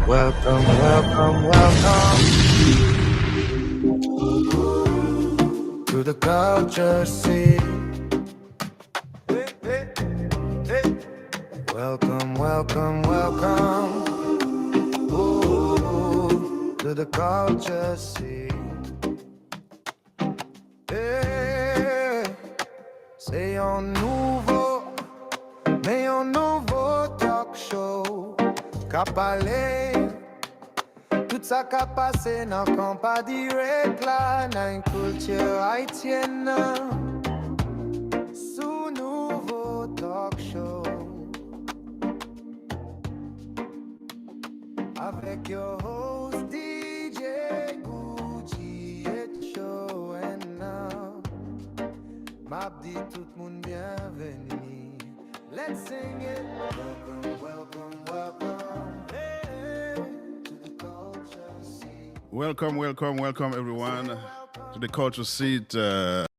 Welcome, welcome, welcome to the culture seat. Welcome, welcome, welcome to the culture seat. C'est un nouveau talk show. Qu'a parlé, tout ça qu'a passé dans le camp pas direct là, dans une culture haïtienne. Sous nouveau talk show. Avec your host DJ Gucci et Show and now m'a dit tout le monde bienvenue. Let's sing it. Welcome, welcome, welcome. Hey, to the culture seat. Welcome everyone to the culture seat.